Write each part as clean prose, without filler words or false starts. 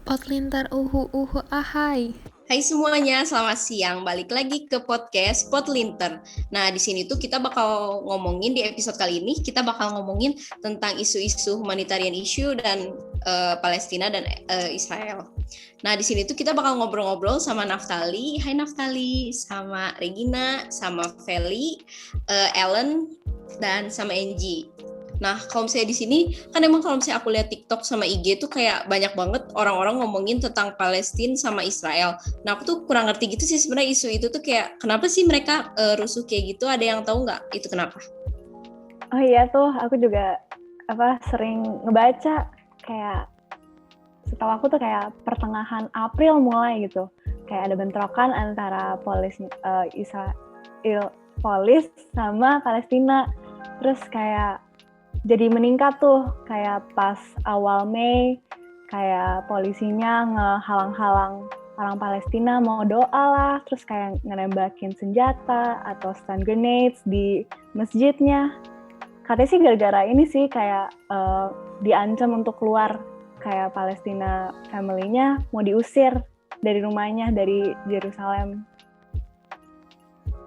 Potlintar uhu uhu ahai. Hai semuanya, selamat siang. Balik lagi ke podcast Potlinter. Nah, di sini tuh kita bakal ngomongin di episode kali ini, kita bakal ngomongin tentang isu-isu humanitarian issue dan Palestina dan Israel. Nah, di sini tuh kita bakal ngobrol-ngobrol sama Naftali. Hai Naftali, sama Regina, sama Feli, Ellen, dan sama Angie. Nah, kalau misalnya di sini, kan emang kalau misalnya aku lihat TikTok sama IG tuh kayak banyak banget orang-orang ngomongin tentang Palestina sama Israel. Nah, aku tuh kurang ngerti gitu sih sebenarnya isu itu tuh kayak kenapa sih mereka rusuh kayak gitu? Ada yang tahu nggak itu kenapa? Oh iya tuh, aku juga sering ngebaca kayak setahu aku tuh kayak pertengahan April mulai gitu. Kayak ada bentrokan antara Israel polis sama Palestina. Terus kayak jadi meningkat tuh kayak pas awal Mei kayak polisinya ngehalang-halang orang Palestina mau doa lah, terus kayak ngenembakin senjata atau stun grenades di masjidnya. Katanya sih gara-gara ini sih kayak diancam untuk keluar, kayak Palestina family-nya mau diusir dari rumahnya, dari Yerusalem.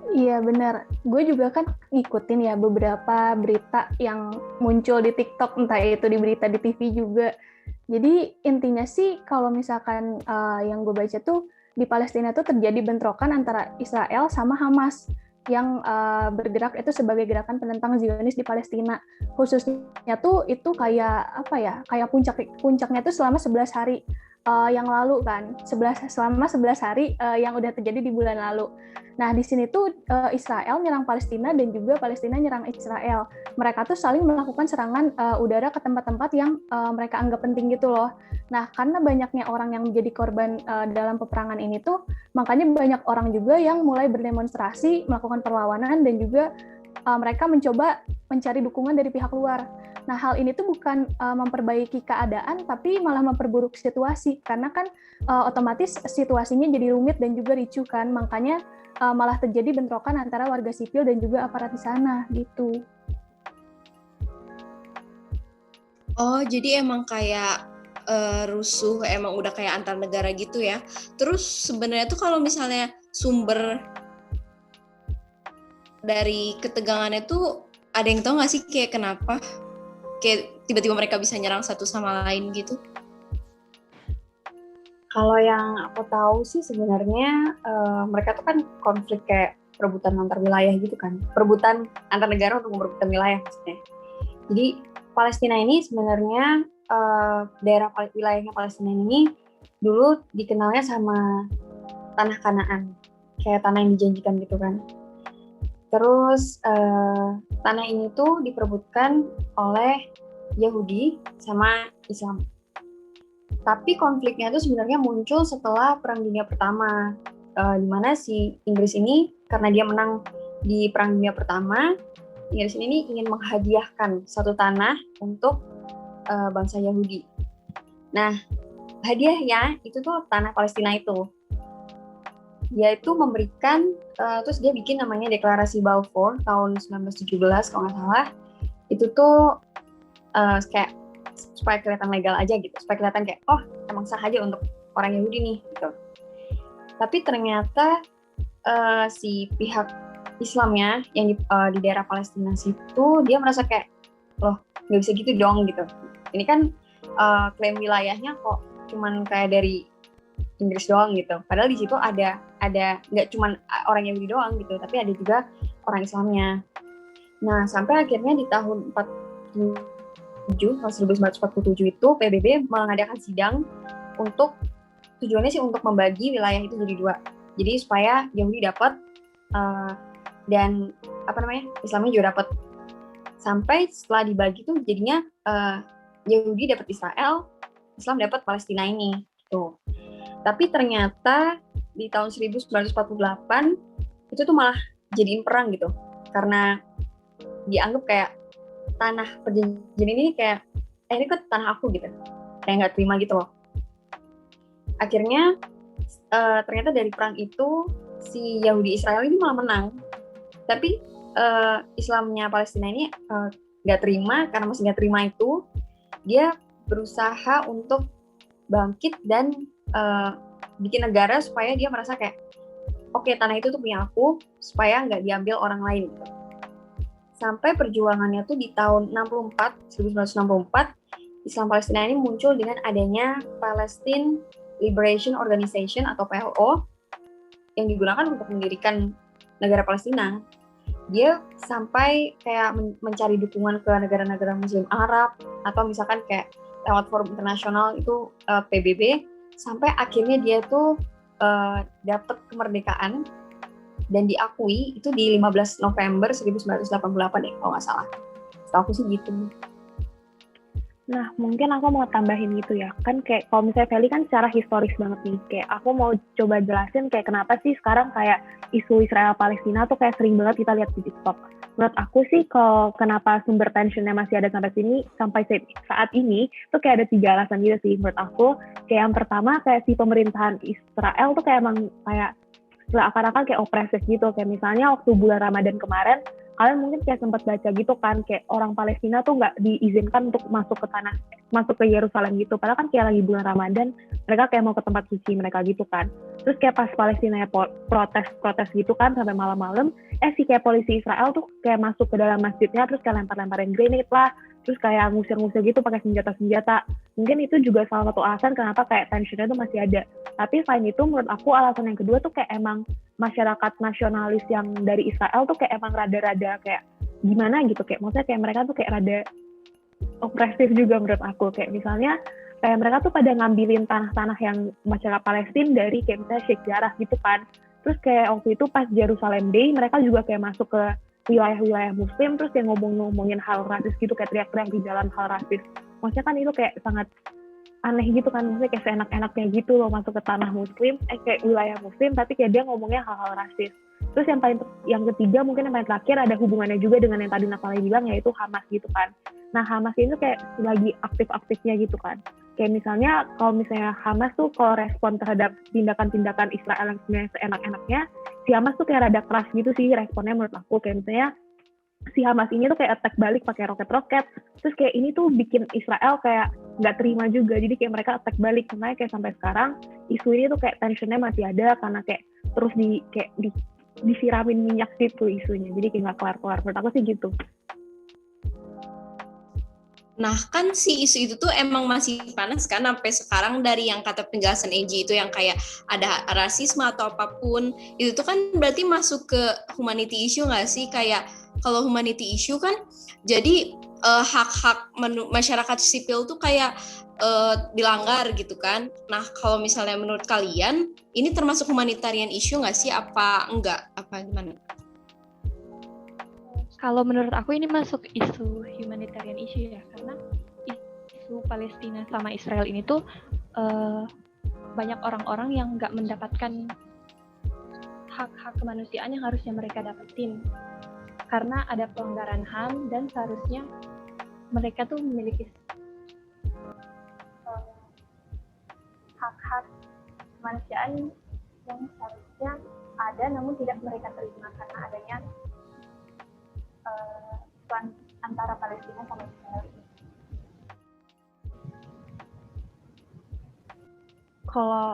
Iya benar, gue juga kan ngikutin ya beberapa berita yang muncul di TikTok, entah itu di berita di TV juga. Jadi intinya sih kalau misalkan yang gue baca tuh di Palestina tuh terjadi bentrokan antara Israel sama Hamas yang bergerak itu sebagai gerakan penentang Zionis di Palestina. Khususnya tuh itu kayak apa ya? Kayak puncaknya tuh selama 11 hari yang lalu kan. Selama 11 hari yang udah terjadi di bulan lalu. Nah, di sini tuh Israel nyerang Palestina dan juga Palestina nyerang Israel. Mereka tuh saling melakukan serangan udara ke tempat-tempat yang mereka anggap penting gitu loh. Nah, karena banyaknya orang yang menjadi korban dalam peperangan ini tuh, makanya banyak orang juga yang mulai berdemonstrasi, melakukan perlawanan, dan juga mereka mencoba mencari dukungan dari pihak luar. Nah, hal ini tuh bukan memperbaiki keadaan, tapi malah memperburuk situasi. Karena kan otomatis situasinya jadi rumit dan juga ricuh kan. Makanya malah terjadi bentrokan antara warga sipil dan juga aparat di sana gitu. Oh, jadi emang kayak rusuh, emang udah kayak antar negara gitu ya. Terus sebenarnya tuh kalau misalnya sumber dari ketegangannya tuh ada yang tahu nggak sih kayak kenapa? Kayak tiba-tiba mereka bisa nyerang satu sama lain gitu. Kalau yang aku tahu sih sebenarnya mereka tuh kan konflik kayak perebutan antar wilayah gitu kan. Perebutan antar negara untuk merebutkan wilayah maksudnya. Jadi Palestina ini sebenarnya daerah wilayahnya Palestina ini dulu dikenalnya sama tanah Kanaan. Kayak tanah yang dijanjikan gitu kan. Terus tanah ini tuh diperebutkan oleh Yahudi sama Islam. Tapi konfliknya itu sebenarnya muncul setelah Perang Dunia Pertama, di mana si Inggris ini, karena dia menang di Perang Dunia Pertama, Inggris ini ingin menghadiahkan satu tanah untuk bangsa Yahudi. Nah, hadiahnya itu tuh tanah Palestina itu. Dia itu memberikan, terus dia bikin namanya Deklarasi Balfour tahun 1917 kalau nggak salah. Itu tuh kayak supaya kelihatan legal aja gitu, supaya kelihatan kayak oh emang sah aja untuk orang Yahudi nih gitu. Tapi ternyata si pihak Islamnya yang di daerah Palestina situ dia merasa kayak loh nggak bisa gitu dong gitu. Ini kan klaim wilayahnya kok cuman kayak dari Inggris doang gitu. Padahal di situ ada nggak cuman orang Yahudi doang gitu, tapi ada juga orang Islamnya. Nah sampai akhirnya di tahun 1947 itu PBB mengadakan sidang untuk tujuannya sih untuk membagi wilayah itu jadi dua. Jadi supaya Yahudi dapat dan Islamnya juga dapat. Sampai setelah dibagi tuh jadinya Yahudi dapat Israel, Islam dapat Palestina ini. Tuh. Tapi ternyata di tahun 1948 itu tuh malah jadiin perang gitu. Karena dianggap kayak tanah perjanjian ini kayak ini kan tanah aku gitu, kayak nggak terima gitu loh. Akhirnya ternyata dari perang itu si Yahudi Israel ini malah menang, tapi Islamnya Palestina ini nggak terima. Karena masih nggak terima itu dia berusaha untuk bangkit dan bikin negara supaya dia merasa kayak oke, tanah itu tuh punya aku, supaya nggak diambil orang lain gitu. Sampai perjuangannya tuh di tahun 1964 Islam Palestina ini muncul dengan adanya Palestine Liberation Organization atau PLO yang digunakan untuk mendirikan negara Palestina. Dia sampai kayak mencari dukungan ke negara-negara Muslim Arab atau misalkan kayak lewat forum internasional itu PBB, sampai akhirnya dia tuh dapat kemerdekaan dan diakui itu di 15 November 1988 ya kalau nggak salah. Setahu aku sih gitu. Nah, mungkin aku mau tambahin gitu ya. Kan kayak kalau misalnya Feli kan secara historis banget nih. Kayak aku mau coba jelasin kayak kenapa sih sekarang kayak isu Israel-Palestina tuh kayak sering banget kita lihat di TikTok. Menurut aku sih kalau kenapa sumber tensionnya masih ada sampai saat ini tuh kayak ada 3 alasan gitu sih menurut aku. Kayak yang pertama kayak si pemerintahan Israel tuh kayak emang kayak seakan-akan kayak opresif gitu. Kayak misalnya waktu bulan Ramadan kemarin, kalian mungkin kayak sempat baca gitu kan, kayak orang Palestina tuh nggak diizinkan untuk masuk ke Yerusalem gitu. Padahal kan kayak lagi bulan Ramadan, mereka kayak mau ke tempat suci mereka gitu kan. Terus kayak pas Palestina protes gitu kan sampai malam-malam, si kayak polisi Israel tuh kayak masuk ke dalam masjidnya, terus kayak lempar-lemparin grenade lah, terus kayak ngusir-ngusir gitu pakai senjata-senjata. Mungkin itu juga salah satu alasan kenapa kayak tensionnya tuh masih ada. Tapi selain itu menurut aku alasan yang kedua tuh kayak emang masyarakat nasionalis yang dari Israel tuh kayak emang rada-rada kayak gimana gitu, kayak maksudnya kayak mereka tuh kayak rada opresif juga menurut aku. Kayak misalnya kayak mereka tuh pada ngambilin tanah-tanah yang masyarakat Palestina dari kayak misalnya Sheikh Jarrah gitu kan. Terus kayak waktu itu pas Jerusalem Day mereka juga kayak masuk ke wilayah-wilayah Muslim, terus kayak ngomongin hal rasis gitu, kayak teriak-teriak di jalan hal rasis. Maksudnya kan itu kayak sangat aneh gitu kan, maksudnya kayak seenak-enaknya gitu loh masuk ke tanah Muslim, kayak wilayah Muslim, tapi kayak dia ngomongnya hal-hal rasis. Terus yang ketiga mungkin yang paling terakhir ada hubungannya juga dengan yang tadi Natalia bilang, yaitu Hamas gitu kan. Nah Hamas ini kayak lagi aktif-aktifnya gitu kan. Kayak misalnya kalau misalnya Hamas tuh kalau respon terhadap tindakan-tindakan Israel yang sebenarnya seenak-enaknya, si Hamas tuh kayak rada keras gitu sih responnya menurut aku. Kayak misalnya si Hamas ini tuh kayak attack balik pakai roket-roket, terus kayak ini tuh bikin Israel kayak nggak terima juga, jadi kayak mereka attack balik. Makanya kayak sampai sekarang isu ini tuh kayak tensionnya masih ada karena kayak terus disiramin minyak gitu isunya, jadi kayak nggak kelar-kelar. Menurut aku sih gitu. Nah kan si isu itu tuh emang masih panas kan sampai sekarang. Dari yang kata penjelasan Angie itu yang kayak ada rasisme atau apapun, itu tuh kan berarti masuk ke humanity issue nggak sih? Kayak kalau humanity issue kan jadi hak-hak masyarakat sipil tuh kayak dilanggar gitu kan. Nah kalau misalnya menurut kalian ini termasuk humanitarian issue nggak sih? Apa enggak? Apa gimana? Kalau menurut aku ini masuk isu humanitarian issue ya, karena isu Palestina sama Israel ini tuh banyak orang-orang yang nggak mendapatkan hak-hak kemanusiaan yang harusnya mereka dapetin, karena ada pelanggaran HAM dan seharusnya mereka tuh memiliki hak-hak kemanusiaan yang seharusnya ada namun tidak mereka terima karena adanya antara Palestina sama Israel ini. Kalau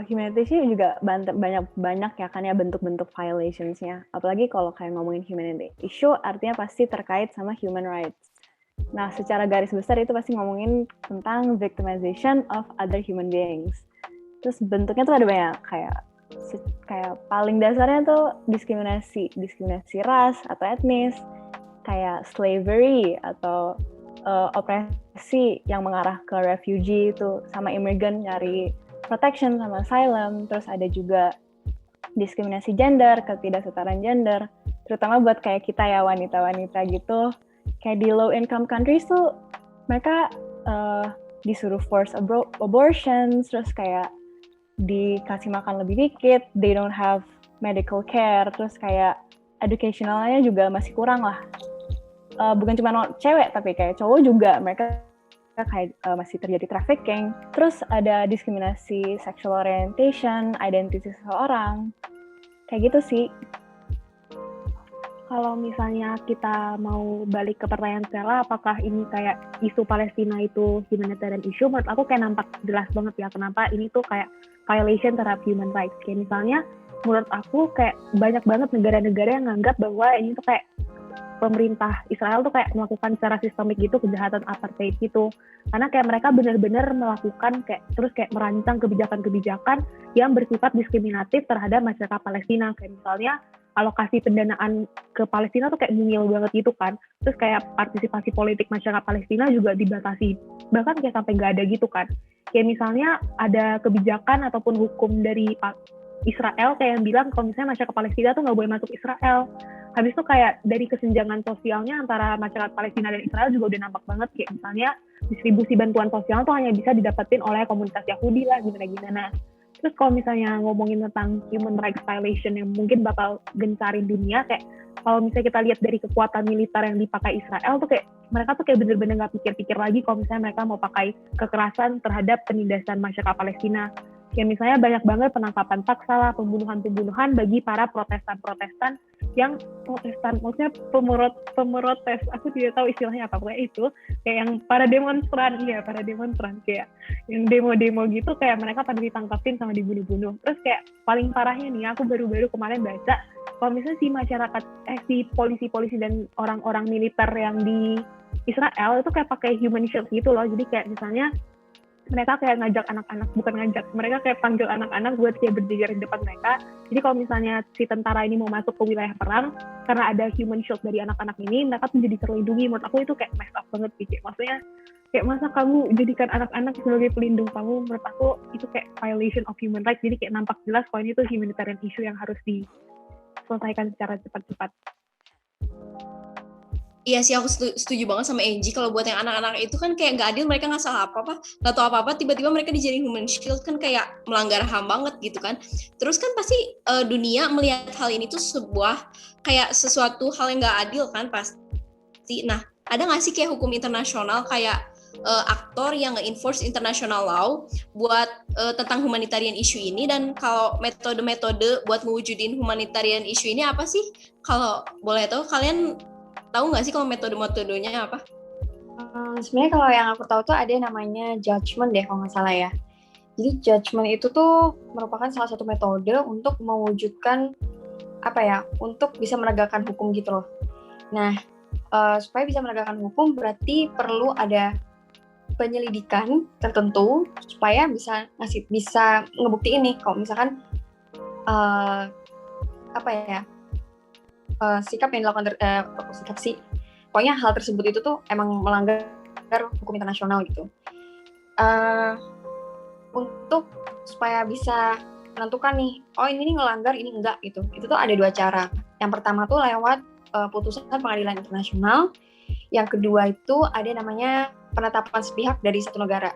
humanity sih juga banyak ya kan ya bentuk-bentuk violationsnya. Apalagi kalau kayak ngomongin humanity issue artinya pasti terkait sama human rights. Nah secara garis besar itu pasti ngomongin tentang victimization of other human beings. Terus bentuknya tuh ada banyak, kayak paling dasarnya tuh diskriminasi ras atau etnis, kayak slavery atau opresi yang mengarah ke refugee itu, sama immigrant nyari protection sama asylum. Terus ada juga diskriminasi gender, ketidaksetaraan gender, terutama buat kayak kita ya wanita-wanita gitu. Kayak di low income countries tuh mereka disuruh force abortions, terus kayak dikasih makan lebih dikit, they don't have medical care, terus kayak educationalnya juga masih kurang lah. Bukan cuma cewek tapi kayak cowok juga mereka kayak masih terjadi trafficking. Terus ada diskriminasi sexual orientation, identity seseorang, kayak gitu sih. kalau misalnya kita mau balik ke pertanyaan Stella, apakah ini kayak isu Palestina itu humanitarian issue? Menurut aku kayak nampak jelas banget ya kenapa ini tuh kayak violation terhadap human rights. Kayak misalnya menurut aku kayak banyak banget negara-negara yang nganggap bahwa ini tuh kayak pemerintah Israel tuh kayak melakukan secara sistemik gitu kejahatan apartheid gitu. Karena kayak mereka benar-benar melakukan kayak terus kayak merancang kebijakan-kebijakan yang bersifat diskriminatif terhadap masyarakat Palestina. Kayak misalnya alokasi pendanaan ke Palestina tuh kayak mungil banget gitu kan. Terus kayak partisipasi politik masyarakat Palestina juga dibatasi. Bahkan kayak sampai nggak ada gitu kan. Kayak misalnya ada kebijakan ataupun hukum dari Israel kayak yang bilang kalau misalnya masyarakat Palestina tuh nggak boleh masuk Israel. Habis itu kayak dari kesenjangan sosialnya antara masyarakat Palestina dan Israel juga udah nampak banget kayak misalnya distribusi bantuan sosial tuh hanya bisa didapetin oleh komunitas Yahudi lah gimana-gimana. Terus kalau misalnya ngomongin tentang human rights violation yang mungkin bakal gencarin dunia kayak kalau misalnya kita lihat dari kekuatan militer yang dipakai Israel tuh kayak mereka tuh kayak bener-bener nggak pikir-pikir lagi kalau misalnya mereka mau pakai kekerasan terhadap penindasan masyarakat Palestina. Ya misalnya banyak banget penangkapan paksa lah, pembunuhan-pembunuhan bagi para protestan-protestan yang protestan, maksudnya pemerotes, aku tidak tahu istilahnya apa, pokoknya itu kayak yang para demonstran kayak yang demo-demo gitu kayak mereka pada ditangkapin sama dibunuh-bunuh. Terus kayak paling parahnya nih, aku baru-baru kemarin baca kalau misalnya si masyarakat, si polisi-polisi dan orang-orang militer yang di Israel itu kayak pakai human shield gitu loh, jadi kayak misalnya mereka kayak ngajak anak-anak, bukan ngajak, mereka kayak panggil anak-anak buat kayak berjejer di depan mereka. Jadi kalau misalnya si tentara ini mau masuk ke wilayah perang, karena ada human shield dari anak-anak ini, mereka tuh jadi terlindungi. Menurut aku itu kayak messed up banget sih. Maksudnya, kayak masa kamu jadikan anak-anak sebagai pelindung kamu, menurut aku itu kayak violation of human rights. Jadi kayak nampak jelas kalau ini tuh humanitarian issue yang harus diselesaikan secara cepat-cepat. Iya sih, aku setuju banget sama Angie. Kalau buat yang anak-anak itu kan kayak gak adil, mereka nggak salah apa-apa, nggak tahu apa-apa, tiba-tiba mereka dijadiin human shield kan kayak melanggar HAM banget gitu kan. Terus kan pasti dunia melihat hal ini tuh sebuah kayak sesuatu hal yang nggak adil kan pasti. Nah, ada nggak sih kayak hukum internasional kayak aktor yang nge-enforce international law buat tentang humanitarian issue ini, dan kalau metode-metode buat mewujudin humanitarian issue ini apa sih? Kalau boleh tahu kalian tahu nggak sih kalau metode-metodenya apa? Sebenarnya kalau yang aku tahu tuh ada namanya judgment deh kalau nggak salah ya. Jadi judgment itu tuh merupakan salah satu metode untuk mewujudkan untuk bisa menegakkan hukum gitu loh. Nah, supaya bisa menegakkan hukum berarti perlu ada penyelidikan tertentu supaya bisa ngebuktiin nih kalau misalkan sikap yang dilakukan pokoknya hal tersebut itu tuh emang melanggar hukum internasional gitu. Untuk supaya bisa menentukan nih, ini ngelanggar, ini enggak gitu. Itu tuh ada dua cara. Yang pertama tuh lewat putusan pengadilan internasional. Yang kedua itu ada namanya penetapan sepihak dari satu negara.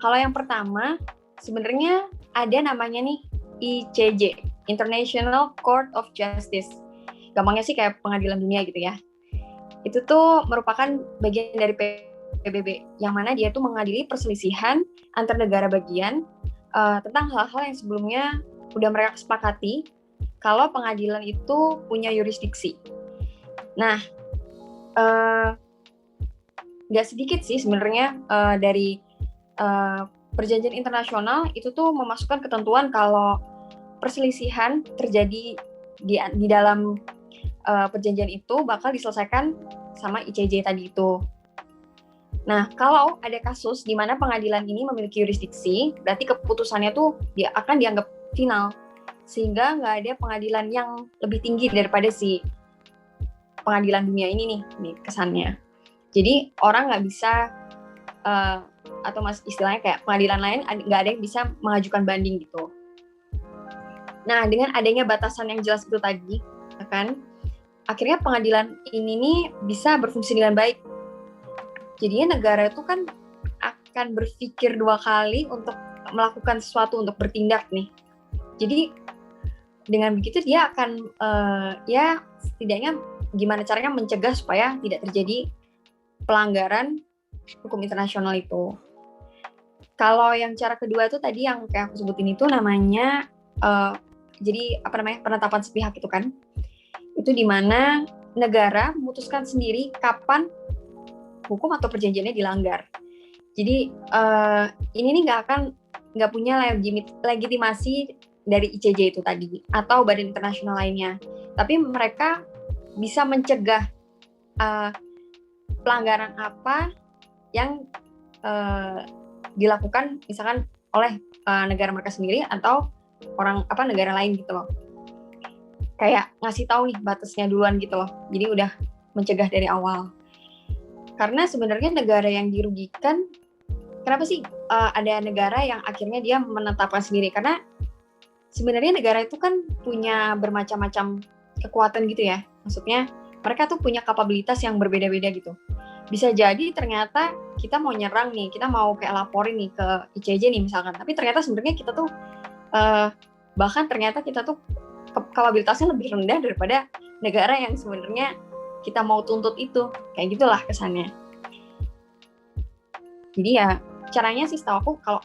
Kalau yang pertama sebenarnya ada namanya nih ICJ, International Court of Justice. Gampangnya sih kayak pengadilan dunia gitu ya. Itu tuh merupakan bagian dari PBB, yang mana dia tuh mengadili perselisihan antar negara bagian tentang hal-hal yang sebelumnya udah mereka sepakati kalau pengadilan itu punya yurisdiksi. Nah, nggak sedikit sih sebenarnya dari perjanjian internasional itu tuh memasukkan ketentuan kalau perselisihan terjadi di dalam perjanjian itu bakal diselesaikan sama ICJ tadi itu. Nah, kalau ada kasus di mana pengadilan ini memiliki yurisdiksi, berarti keputusannya tuh dia akan dianggap final, sehingga nggak ada pengadilan yang lebih tinggi daripada si pengadilan dunia ini nih kesannya. Jadi orang nggak bisa atau istilahnya kayak pengadilan lain nggak ada yang bisa mengajukan banding gitu. Nah, dengan adanya batasan yang jelas itu tadi, kan, akhirnya pengadilan ini nih bisa berfungsi dengan baik. Jadinya negara itu kan akan berpikir dua kali untuk melakukan sesuatu, untuk bertindak nih. Jadi dengan begitu dia akan setidaknya gimana caranya mencegah supaya tidak terjadi pelanggaran hukum internasional itu. Kalau yang cara kedua itu tadi yang kayak aku sebutin itu namanya penetapan sepihak itu kan. itu di mana negara memutuskan sendiri kapan hukum atau perjanjiannya dilanggar. Jadi ini nih nggak punya legitimasi dari ICJ itu tadi atau badan internasional lainnya, tapi mereka bisa mencegah pelanggaran apa yang dilakukan misalkan oleh negara mereka sendiri atau negara lain gitu loh. Kayak ngasih tahu nih batasnya duluan gitu loh. Jadi udah mencegah dari awal. Karena sebenarnya negara yang dirugikan, kenapa sih ada negara yang akhirnya dia menetapkan sendiri? Karena sebenarnya negara itu kan punya bermacam-macam kekuatan gitu ya. Maksudnya mereka tuh punya kapabilitas yang berbeda-beda gitu. Bisa jadi ternyata kita mau nyerang nih, kita mau kayak laporin nih ke ICJ nih misalkan. Tapi ternyata sebenarnya kita tuh bahkan ternyata kita tuh kapabilitasnya lebih rendah daripada negara yang sebenarnya kita mau tuntut itu. Kayak gitulah kesannya. Jadi ya caranya sih setahu aku kalau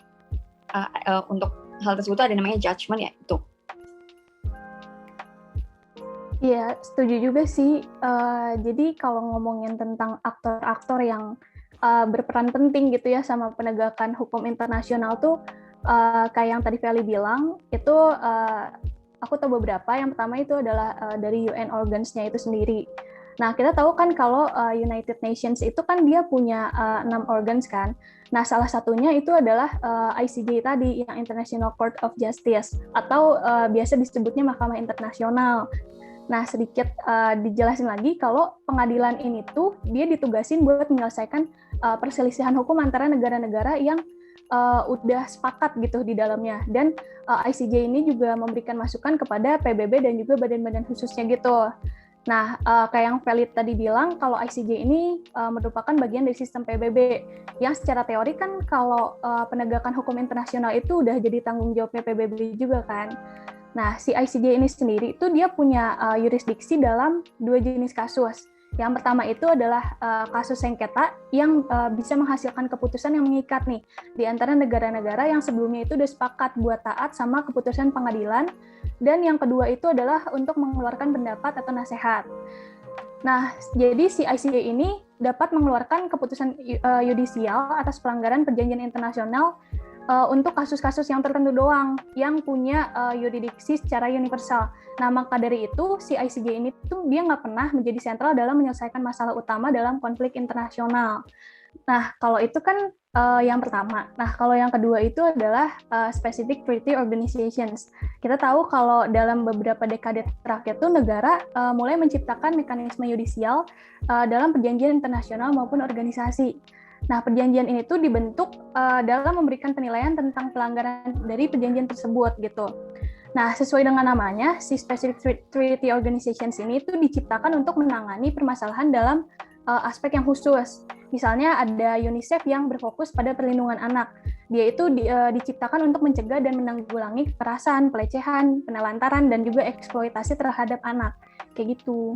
untuk hal tersebut ada namanya judgment ya itu. Iya, setuju juga sih. Jadi kalau ngomongin tentang aktor-aktor yang berperan penting gitu ya sama penegakan hukum internasional tuh kayak yang tadi Feli bilang, itu aku tahu beberapa. Yang pertama itu adalah dari UN organs-nya itu sendiri. Nah, kita tahu kan kalau United Nations itu kan dia punya 6 organs kan. Nah, salah satunya itu adalah ICJ tadi, yang International Court of Justice, atau biasa disebutnya Mahkamah Internasional. Nah, sedikit dijelasin lagi kalau pengadilan ini tuh dia ditugasin buat menyelesaikan perselisihan hukum antara negara-negara yang udah sepakat gitu di dalamnya. Dan ICJ ini juga memberikan masukan kepada PBB dan juga badan-badan khususnya gitu. Nah, kayak yang Feli tadi bilang, kalau ICJ ini merupakan bagian dari sistem PBB, yang secara teori kan kalau penegakan hukum internasional itu udah jadi tanggung jawabnya PBB juga kan. Nah, si ICJ ini sendiri itu dia punya yurisdiksi dalam 2 jenis kasus. Yang pertama itu adalah kasus sengketa yang bisa menghasilkan keputusan yang mengikat nih di antara negara-negara yang sebelumnya itu udah sepakat buat taat sama keputusan pengadilan. Dan yang kedua itu adalah untuk mengeluarkan pendapat atau nasihat. Nah, jadi si ICJ ini dapat mengeluarkan keputusan yudisial atas pelanggaran perjanjian internasional untuk kasus-kasus yang tertentu doang, yang punya yurisdiksi secara universal. Nah, maka dari itu, si ICJ ini tuh dia nggak pernah menjadi sentral dalam menyelesaikan masalah utama dalam konflik internasional. Nah, kalau itu kan yang pertama. Nah, kalau yang kedua itu adalah Specific Treaty Organizations. Kita tahu kalau dalam beberapa dekade terakhir tuh negara mulai menciptakan mekanisme yudisial dalam perjanjian internasional maupun organisasi. Nah, perjanjian ini tuh dibentuk dalam memberikan penilaian tentang pelanggaran dari perjanjian tersebut gitu. Nah, sesuai dengan namanya, si Specific Treaty Organizations ini tuh diciptakan untuk menangani permasalahan dalam aspek yang khusus. Misalnya ada UNICEF yang berfokus pada perlindungan anak. Dia itu diciptakan untuk mencegah dan menanggulangi kekerasan, pelecehan, penelantaran, dan juga eksploitasi terhadap anak. Kayak gitu.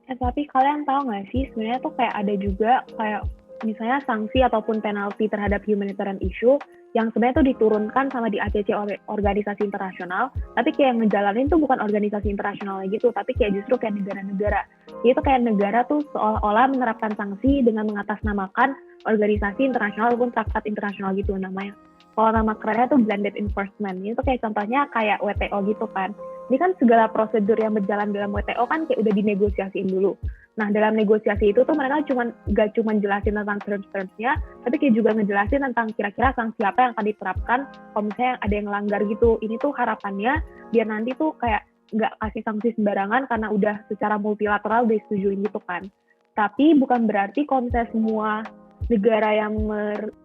Tapi kalian tahu nggak sih, sebenarnya tuh kayak ada juga kayak misalnya sanksi ataupun penalti terhadap humanitarian issue yang sebenarnya tuh diturunkan sama di ACC organisasi internasional, tapi kayak yang ngejalanin tuh bukan organisasi internasional gitu, tapi kayak justru kayak negara-negara. Jadi itu kayak negara tuh seolah-olah menerapkan sanksi dengan mengatasnamakan organisasi internasional ataupun traktat internasional gitu namanya. Kalau nama kerennya tuh blended enforcement. Ini tuh kayak contohnya kayak WTO gitu kan. Ini kan segala prosedur yang berjalan dalam WTO kan kayak udah dinegosiasiin dulu. Nah, dalam negosiasi itu tuh mereka gak cuma jelasin tentang terms-termsnya, tapi kayak juga ngejelasin tentang kira-kira sanksi apa yang akan diterapkan kalau misalnya ada yang melanggar gitu. Ini tuh harapannya biar nanti tuh kayak nggak kasih sanksi sembarangan karena udah secara multilateral disetujuin gitu kan. Tapi bukan berarti kalau misalnya semua negara yang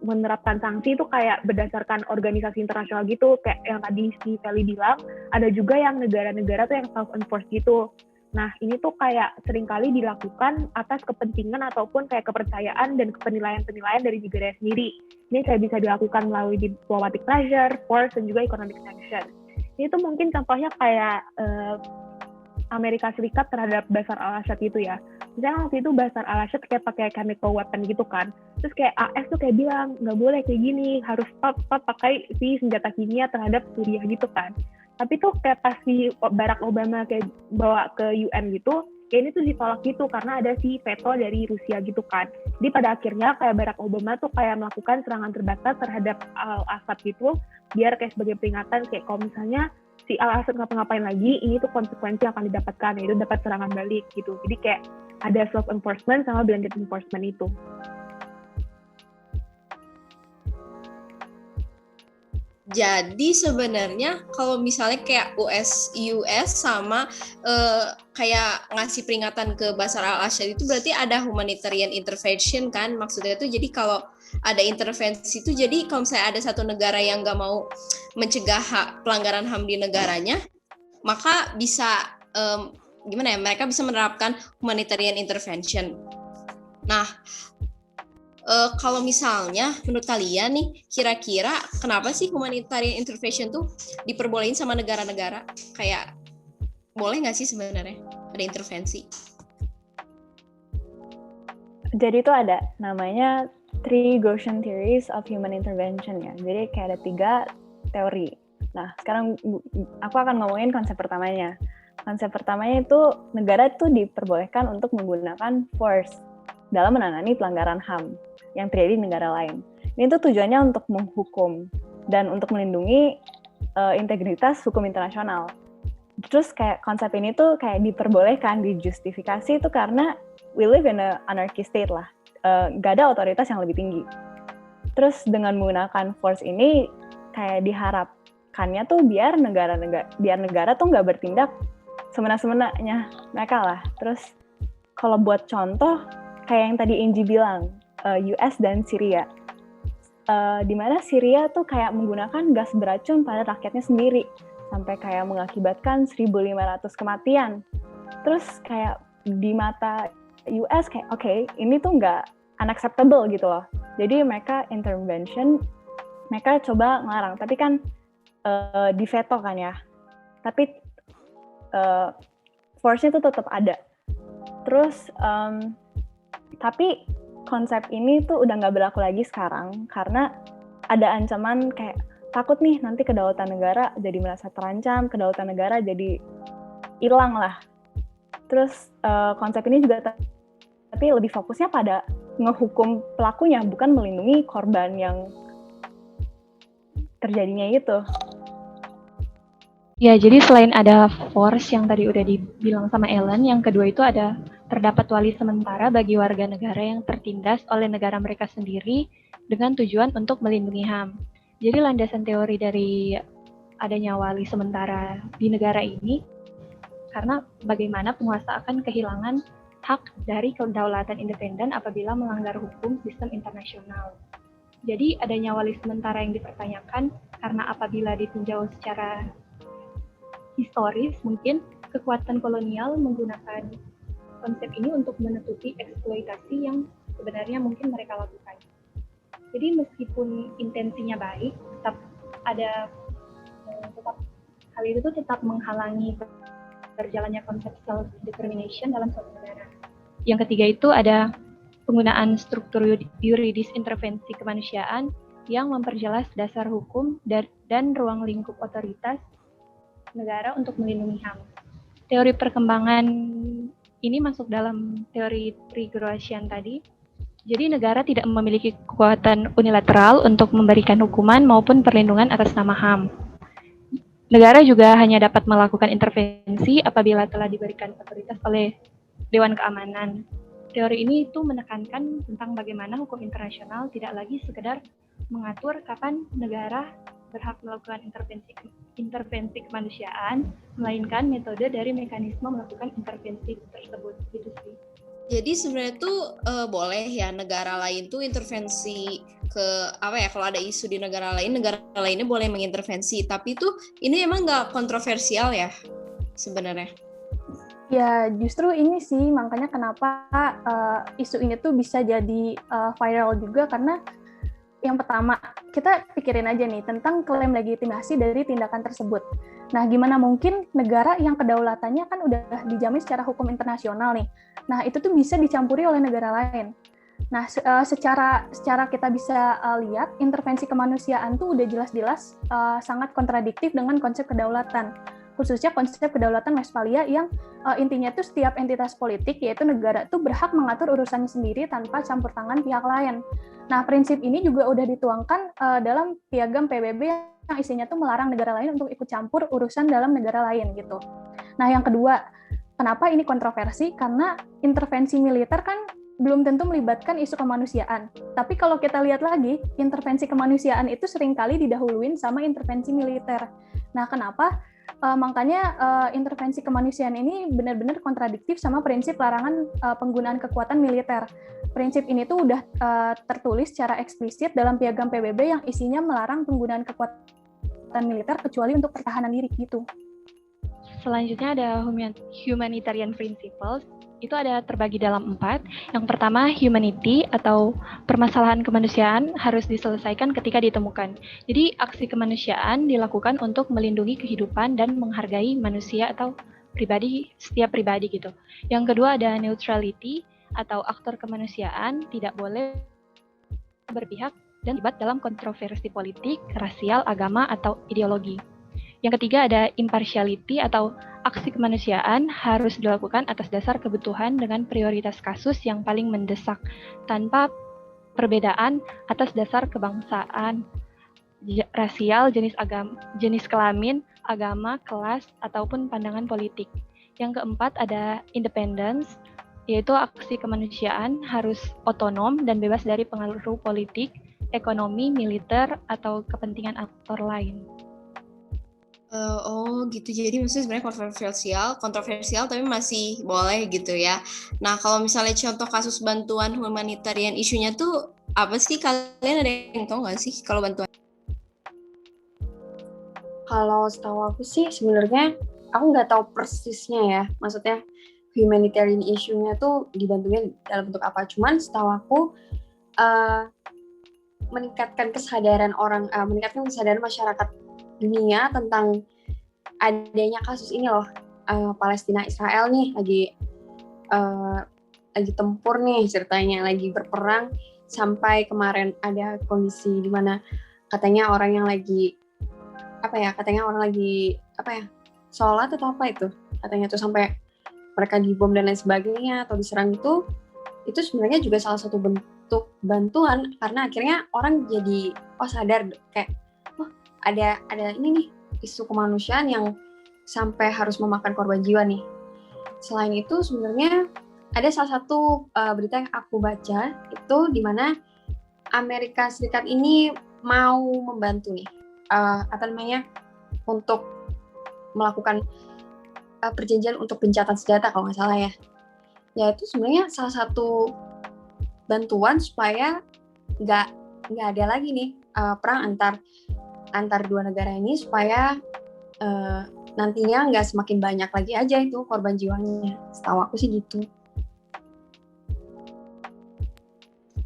menerapkan sanksi itu kayak berdasarkan organisasi internasional gitu, kayak yang tadi si Feli bilang, ada juga yang negara-negara tuh yang self-enforced gitu. Nah, ini tuh kayak seringkali dilakukan atas kepentingan ataupun kayak kepercayaan dan penilaian-penilaian dari negara sendiri. Ini kayak bisa dilakukan melalui diplomatic pressure, force, dan juga economic sanction. Ini tuh mungkin contohnya kayak Amerika Serikat terhadap Bashar al-Assad gitu ya. Misalnya waktu itu Bashar al-Assad kayak pakai chemical weapon gitu kan. Terus kayak AS tuh kayak bilang, nggak boleh kayak gini, harus stop pakai si senjata kimia terhadap Suriah gitu kan. Tapi tuh kayak pas si Barack Obama kayak bawa ke UN gitu, kayak ini tuh ditolak gitu karena ada si veto dari Rusia gitu kan. Jadi pada akhirnya kayak Barack Obama tuh kayak melakukan serangan terbatas terhadap Al-Assad gitu, biar kayak sebagai peringatan kayak kalau misalnya si Al-Assad ngapa-ngapain lagi, ini tuh konsekuensi yang akan didapatkan, yaitu dapat serangan balik gitu. Jadi kayak ada self-enforcement sama blended enforcement itu. Jadi sebenarnya kalau misalnya kayak US sama kayak ngasih peringatan ke Bashar al-Assad itu berarti ada humanitarian intervention kan, maksudnya itu jadi kalau ada intervensi itu jadi kalau misalnya ada satu negara yang nggak mau mencegah pelanggaran HAM di negaranya, maka bisa gimana ya, mereka bisa menerapkan humanitarian intervention. Nah, kalau misalnya menurut kalian nih, kira-kira kenapa sih humanitarian intervention tuh diperbolehin sama negara-negara? Kayak boleh nggak sih sebenarnya ada intervensi? Jadi itu ada namanya three Goshen theories of human intervention ya. Jadi kayak ada 3 teori. Nah, sekarang aku akan ngomongin konsep pertamanya. Konsep pertamanya itu negara itu diperbolehkan untuk menggunakan force dalam menangani pelanggaran HAM yang terjadi di negara lain. Ini tuh tujuannya untuk menghukum dan untuk melindungi integritas hukum internasional. Terus kayak konsep ini tuh kayak diperbolehkan, dijustifikasi itu karena we live in an anarchy state lah. Gak ada otoritas yang lebih tinggi. Terus dengan menggunakan force ini kayak diharapkannya tuh biar negara tuh nggak bertindak semena-semenanya mereka lah. Terus kalau buat contoh kayak yang tadi Inji bilang, US dan Syria. Di mana Syria tuh kayak menggunakan gas beracun pada rakyatnya sendiri sampai kayak mengakibatkan 1.500 kematian. Terus kayak di mata US kayak oke, ini tuh nggak unacceptable gitu loh. Jadi mereka intervention, mereka coba ngelarang, tapi kan di veto kan ya. Tapi force-nya tuh tetap ada. Terus tapi konsep ini tuh udah nggak berlaku lagi sekarang karena ada ancaman kayak takut nih nanti kedaulatan negara jadi merasa terancam, kedaulatan negara jadi hilang lah. Terus konsep ini juga tapi lebih fokusnya pada ngehukum pelakunya, bukan melindungi korban yang terjadinya itu. Ya, jadi selain ada force yang tadi udah dibilang sama Ellen, yang kedua itu ada terdapat wali sementara bagi warga negara yang tertindas oleh negara mereka sendiri dengan tujuan untuk melindungi HAM. Jadi landasan teori dari adanya wali sementara di negara ini karena bagaimana penguasa akan kehilangan hak dari kedaulatan independen apabila melanggar hukum sistem internasional. Jadi adanya wali sementara yang dipertanyakan karena apabila ditinjau secara historis mungkin kekuatan kolonial menggunakan konsep ini untuk menutupi eksploitasi yang sebenarnya mungkin mereka lakukan. Jadi meskipun intensinya baik, tetap hal itu tuh tetap menghalangi berjalannya konsep self-determination dalam suatu negara. Yang ketiga itu ada penggunaan struktur yuridis intervensi kemanusiaan yang memperjelas dasar hukum dan ruang lingkup otoritas negara untuk melindungi HAM. Teori perkembangan ini masuk dalam teori Pre-Grotian tadi. Jadi negara tidak memiliki kekuatan unilateral untuk memberikan hukuman maupun perlindungan atas nama HAM. Negara juga hanya dapat melakukan intervensi apabila telah diberikan otoritas oleh Dewan Keamanan. Teori ini itu menekankan tentang bagaimana hukum internasional tidak lagi sekedar mengatur kapan negara berhak melakukan intervensi kemanusiaan, melainkan metode dari mekanisme melakukan intervensi tersebut. Gitu sih. Jadi sebenarnya tuh boleh ya negara lain tuh intervensi ke kalau ada isu di negara lainnya boleh mengintervensi. Tapi tuh ini emang nggak kontroversial ya sebenarnya. Ya justru ini sih makanya kenapa isu ini tuh bisa jadi viral juga karena yang pertama, kita pikirin aja nih tentang klaim legitimasi dari tindakan tersebut. Nah, gimana mungkin negara yang kedaulatannya kan udah dijamin secara hukum internasional nih. Nah, itu tuh bisa dicampuri oleh negara lain. Nah, secara kita bisa lihat, intervensi kemanusiaan tuh udah jelas-jelas sangat kontradiktif dengan konsep kedaulatan. Khususnya konsep kedaulatan Westphalia yang intinya tuh setiap entitas politik, yaitu negara, tuh berhak mengatur urusannya sendiri tanpa campur tangan pihak lain. Nah, prinsip ini juga udah dituangkan dalam piagam PBB yang isinya tuh melarang negara lain untuk ikut campur urusan dalam negara lain gitu. Nah, yang kedua, kenapa ini kontroversi? Karena intervensi militer kan belum tentu melibatkan isu kemanusiaan. Tapi kalau kita lihat lagi, intervensi kemanusiaan itu seringkali didahuluin sama intervensi militer. Nah, kenapa? Makanya intervensi kemanusiaan ini benar-benar kontradiktif sama prinsip larangan penggunaan kekuatan militer. Prinsip ini tuh udah tertulis secara eksplisit dalam piagam PBB yang isinya melarang penggunaan kekuatan militer kecuali untuk pertahanan diri gitu. Selanjutnya ada humanitarian principles. Itu ada terbagi dalam 4. Yang pertama, humanity atau permasalahan kemanusiaan harus diselesaikan ketika ditemukan. Jadi, aksi kemanusiaan dilakukan untuk melindungi kehidupan dan menghargai manusia atau setiap pribadi gitu. Yang kedua ada neutrality atau aktor kemanusiaan tidak boleh berpihak dan terlibat dalam kontroversi politik, rasial, agama, atau ideologi. Yang ketiga ada impartiality atau aksi kemanusiaan harus dilakukan atas dasar kebutuhan dengan prioritas kasus yang paling mendesak tanpa perbedaan atas dasar kebangsaan, rasial, jenis kelamin, agama, kelas, ataupun pandangan politik. Yang keempat ada independence, yaitu aksi kemanusiaan harus otonom dan bebas dari pengaruh politik, ekonomi, militer, atau kepentingan aktor lain. Oh gitu, jadi maksudnya sebenarnya kontroversial tapi masih boleh gitu ya. Nah kalau misalnya contoh kasus bantuan humanitarian isunya tuh apa sih, kalian ada yang tahu nggak sih kalau bantuan? Kalau setahu aku sih sebenarnya aku nggak tahu persisnya ya, maksudnya humanitarian issue-nya tuh dibantuin dalam bentuk apa. Cuman setahu aku meningkatkan kesadaran masyarakat dunia tentang adanya kasus ini loh, Palestina Israel nih lagi tempur nih ceritanya, lagi berperang, sampai kemarin ada kondisi di mana katanya orang lagi sholat atau apa itu, katanya tuh sampai mereka dibom dan lain sebagainya atau diserang, itu sebenarnya juga salah satu bentuk bantuan, karena akhirnya orang jadi sadar kayak ada ini nih isu kemanusiaan yang sampai harus memakan korban jiwa nih. Selain itu sebenarnya ada salah satu berita yang aku baca itu di mana Amerika Serikat ini mau membantu nih untuk melakukan perjanjian untuk gencatan senjata kalau nggak salah ya. Ya itu sebenarnya salah satu bantuan supaya nggak ada lagi nih perang antar dua negara ini, supaya nantinya nggak semakin banyak lagi aja itu korban jiwanya. Setahu aku sih gitu.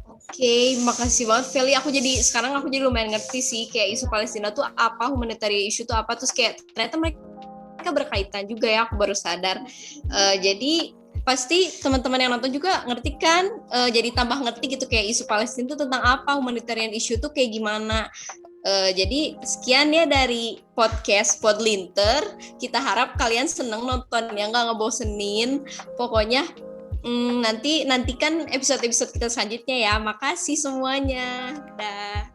Oke, makasih banget Feli. Sekarang aku jadi lumayan ngerti sih kayak isu Palestina tuh apa, humanitarian issue tuh apa, terus kayak ternyata mereka berkaitan juga ya, aku baru sadar. Jadi pasti teman-teman yang nonton juga ngerti kan, jadi tambah ngerti gitu kayak isu Palestina tuh tentang apa, humanitarian issue tuh kayak gimana. Jadi sekian ya dari podcast Podlinter. Kita harap kalian seneng nontonnya, nggak ngebosenin. Pokoknya nantikan episode-episode kita selanjutnya ya. Makasih semuanya. Dah.